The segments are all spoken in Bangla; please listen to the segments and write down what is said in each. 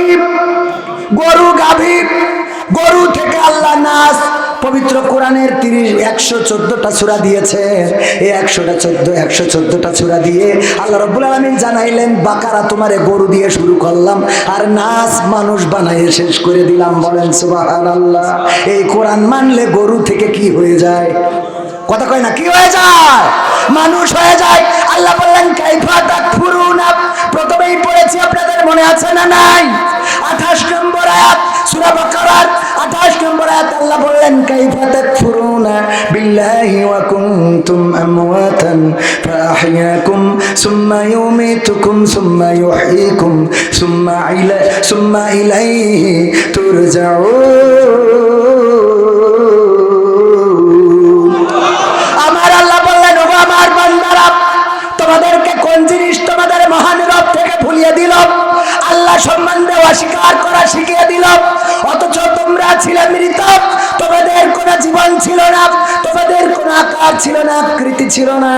কি? গরু, গাভী। গরু থেকে আল্লাহ নাস পবিত্র কোরআনের 114টা সূরা দিয়েছে। এই 114টা সূরা দিয়ে আল্লাহ রাব্বুল আলামিন জানাইলেন, বাকারা তোমারে গরু দিয়ে শুরু করলাম, আর নাস মানুষ বানাইয়ে শেষ করে দিলাম। বলেন সুবহানাল্লাহ। এই কোরআন মানলে গরু থেকে কি হয়ে যায়? কথা কয় না, কি হয়ে যায়? মানুষ হয়ে যায়। আল্লাহ বললেন কাইফা তাকফুরুনা, প্রথমেই পড়েছি, আপনাদের মনে আছে না নাই? 28 নম্বর আয়াত সূরা বাকারার 28 নম্বর আয়াত আল্লাহ বললেন কাইফা তাকফুরুনা বিল্লাহি ওয়া কুনতুম আমওয়াতান ফাআহইয়াকুম সুম্মা ইউমীতুকুম সুম্মা ইউহয়ীকুম সুম্মা ইলাইহি তুরজাউন। আমার আল্লাহ বললেন, ও আমার বান্দারা, তোমাদেরকে কোন জিনিস তোমাদের মহান রব থেকে ভুলিয়ে দিল? আল্লাহ সম্বন্ধে অস্বীকার করা শিখিয়ে দিল। অথচ তোমরা ছিলে মৃত, তোমাদের কোনো জীবন ছিল না, তোমাদের কোনো আকার ছিল না, আকৃতি ছিল না।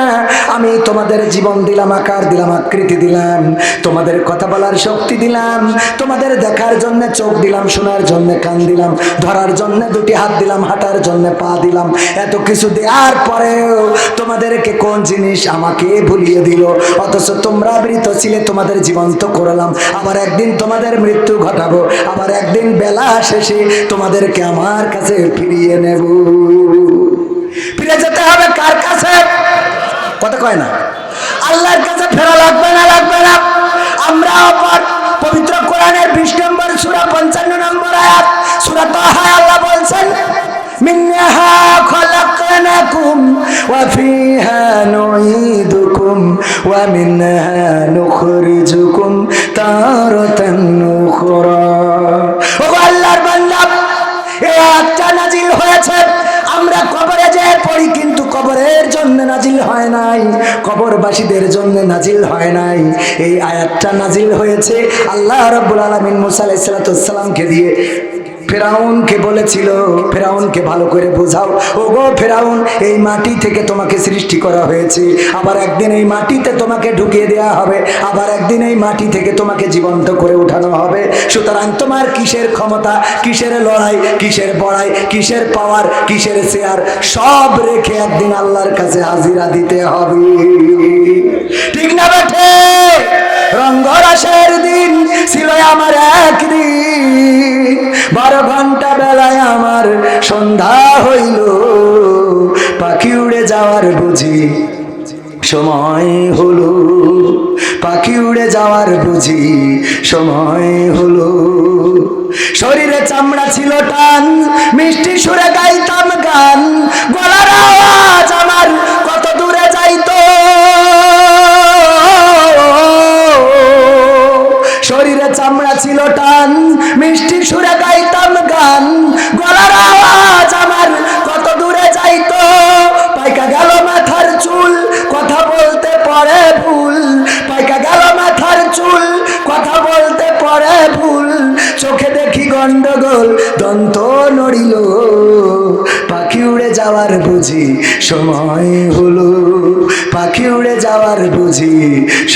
আমি তোমাদের জীবন দিলাম, আকার দিলাম, আকৃতি দিলাম, তোমাদের কথা বলার শক্তি দিলাম, তোমাদের দেখার জন্য চোখ দিলাম, শোনার জন্য কান দিলাম, ধরার জন্য 2টি হাত দিলাম, হাঁটার জন্য পা দিলাম। এত কিছু দেওয়ার পরেও তোমাদেরকে কোন জিনিস আমাকে ভুলিয়ে দিল? অথচ তোমরা মৃত ছিলে, তোমাদের জীবন্ত করলাম, আবার একদিন তোমাদের মৃত্যু ঘটাবো, আবার একদিন বেলা শেষে তোমাদেরকে আমার কাছে ফিরিয়ে নেব। ফিরে যেতে হবে কার কাছে? কথা কয় না, আল্লাহর কাছে ফেরা লাগবে না, লাগবে না। আমরা আবার পবিত্র কোরআনের 20 নম্বর সূরা 55 নম্বর আয়াত সূরা তাহা আল্লাহ বলছেন, মিনহা খলাকনাকুম ওয়া ফিহা নুঈদুকুম ওয়া মিনহা নুখরিজুকুম তারাতান উখরা। ও আল্লাহর বান্দা, এই আয়াতটা নাজিল হয়েছে আমরা কবরে যে পড়ি, কিন্তু কবরের জন্য নাজিল হয় নাই, কবরবাসীদের জন্য নাজিল হয় নাই। এই আয়াতটা নাজিল হয়েছে আল্লাহ রাব্বুল আলামিন মুসা আলাইহিস সালামকে দিয়ে ফেরাউনকে বলেছিল, ফেরাউনকে ভালো করে বোঝাও, ওগো ফেরাউন, এই মাটি থেকে তোমাকে সৃষ্টি করা হয়েছে, আবার একদিন এই মাটিতে তোমাকে ঢুকিয়ে দেওয়া হবে, আবার একদিন এই মাটি থেকে তোমাকে জীবন্ত করে উঠানো হবে। সুতরাং তোমার কিসের ক্ষমতা, কিসের লড়াই, কিসের বড়াই, কিসের পাওয়ার, কিসের শেয়ার, সব রেখে একদিন আল্লাহর কাছে হাজিরা দিতে হবে। ঠিক না বেঠে? রঙ্গরাসের দিন ছিল আমার একদিন, 12 ঘন্টা বেলায় আমার সন্ধ্যা হইল, পাখি উড়ে যাওয়ার বুঝি সময় হলো, পাখি উড়ে যাওয়ার বুঝি সময় হলো। শরীরে চামড়া ছিল টান, মিষ্টি সুরে গাইতাম গান, গলার আওয়াজ আমার কত দূরে যাইতো। শরীরে চামড়া ছিল টান, মিষ্টি সুরে গাইতাম গান, গলার আওয়াজ আমার কত দূরে যাইতো। পাইকা গেল মাথার চুল, কথা বলতে পড়ে ভুল, পাইকা গেল মাথার চুল, কথা বলতে পড়ে ভুল, চোখে দেখি গন্ডগোল, দন্ত নড়িল, পাখি উড়ে যাওয়ার বুঝি সময় হলো, পাখি উড়ে যাওয়ার বুঝি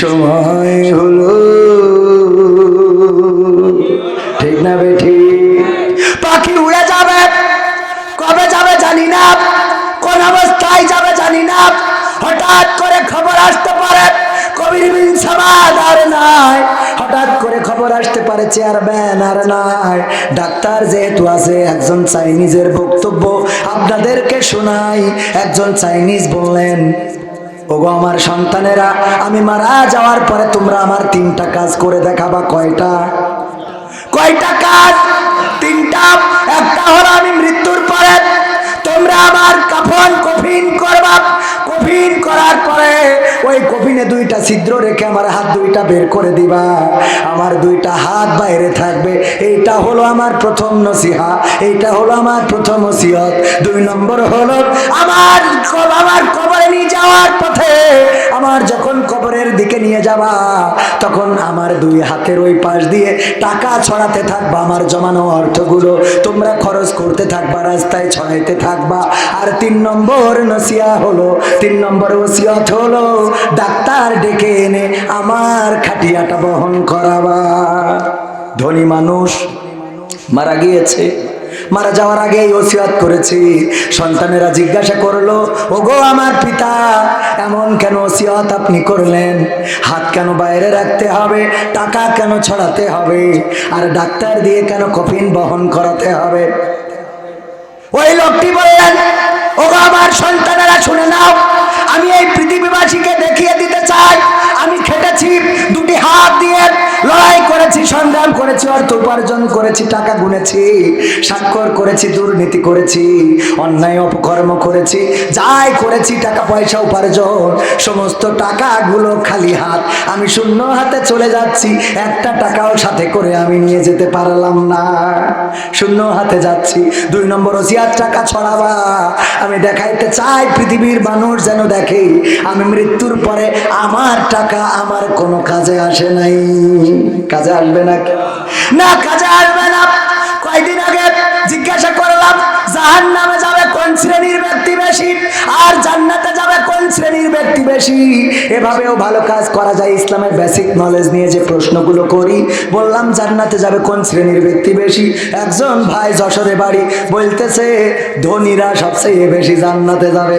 সময় হলো। ঠিক না বেঠি? পাখি উড়ে যাবে, কবে যাবে জানি না, কোন অবস্থায় যাবে জানি না, হঠাৎ করে খবর আসতে পারে কবির বিন সামাদ আর নাই, হঠাৎ করে খবর আসতে পারে চেয়ারম্যান আর নাই। ডাক্তার যেহেতু আছে, একজন চাইনিজের বক্তব্য আপনাদেরকে শোনাই। একজন চাইনিজ বললেন, ওগো আমার সন্তানেরা, আমি মারা যাওয়ার পরে তোমরা আমার 3টা কাজ করে দেখাবা। কয়টা? কয়টা কাজ? 3টা। একটা হলো আমি মৃত্যুর পরে তোমরা আমার কাফন কফিন করবা, কফিন করার পরে ওই কফিনে 2টা ছিদ্র রেখে আমার হাত 2টা বের করে দিবা, আমার 2টা হাত বাইরে থাকবে। এইটা হলো আমার প্রথম নসিহা, এইটা হলো আমার প্রথম ওসিয়ত। 2 নম্বর হলো আমার কবরে নিয়ে যাওয়ার পথে, আমার যখন কবরের দিকে নিয়ে যাবা, তখন আমার 2 হাতের ওই পাশ দিয়ে টাকা ছড়াতে থাকবা, আমার জমানো অর্থগুলো তোমরা খরচ করতে থাকবা, রাস্তায় ছড়াইতে থাকবা। আর 3 নম্বর নসিহা হলো, 3 নম্বর ওসিয়ত হলো, ডাক্তার ডেকে এনে আমার খাটিয়াটা বহন করাবা। ধনী মানুষ মারা গিয়েছে, মারা যাওয়ার আগে এই ওসিয়ত করেছি। সন্তানেরা জিজ্ঞাসা করলো, ওগো আমার পিতা, এমন কেন ওসিয়ত আপনি করলেন? হাত কেন বাইরে রাখতে হবে, টাকা কেন ছড়াতে হবে, আর ডাক্তার দিয়ে কেন কফিন বহন করাতে হবে? ওই লোকটি বললেন, ওগো আমার সন্তানেরা শুনে নাও, আমি এই পৃথিবীবাসীকে দেখিয়ে দিতে চাই আমি খেটেছি, দুটি হাত দিয়ে লড়াই করেছি, সংগ্রাম করেছি, অর্থ উপার্জন করেছি, টাকা গুনেছি, স্বাক্ষর করেছি, দুর্নীতি করেছি, অন্যায় অপকর্ম করেছি, যাই করেছি টাকা পয়সা উপার্জন, সমস্ত টাকাগুলো খালি হাত, আমি শূন্য হাতে চলে যাচ্ছি, একটা টাকাও সাথে করে আমি নিয়ে যেতে পারলাম না, শূন্য হাতে যাচ্ছি। 2 নম্বর ওসিয়ত, টাকা ছড়াবা। আমি দেখাইতে চাই পৃথিবীর মানুষ যেন দেখে আমি মৃত্যুর পরে আমার টাকা আমার কোনো কাজে আসে নাই। কাজে আসবে না? না, কাজে আসবে না। কয়েকদিন আগে জিজ্ঞাসা করলাম, জাহান্নামে যাবে কোন শ্রেণীর ব্যক্তি বেশি, আর জান্নাতে যাবে কোন শ্রেণীর ব্যক্তি বেশি? এভাবেও ভালো কাজ করা যায়। ইসলামের বেসিক নলেজ নিয়ে যে প্রশ্নগুলো করি, বললাম জান্নাতে যাবে কোন শ্রেণীর ব্যক্তি বেশি। একজন ভাই যশোরে বাড়ি, বলতেছে ধনীরা সবচেয়ে বেশি জান্নাতে যাবে।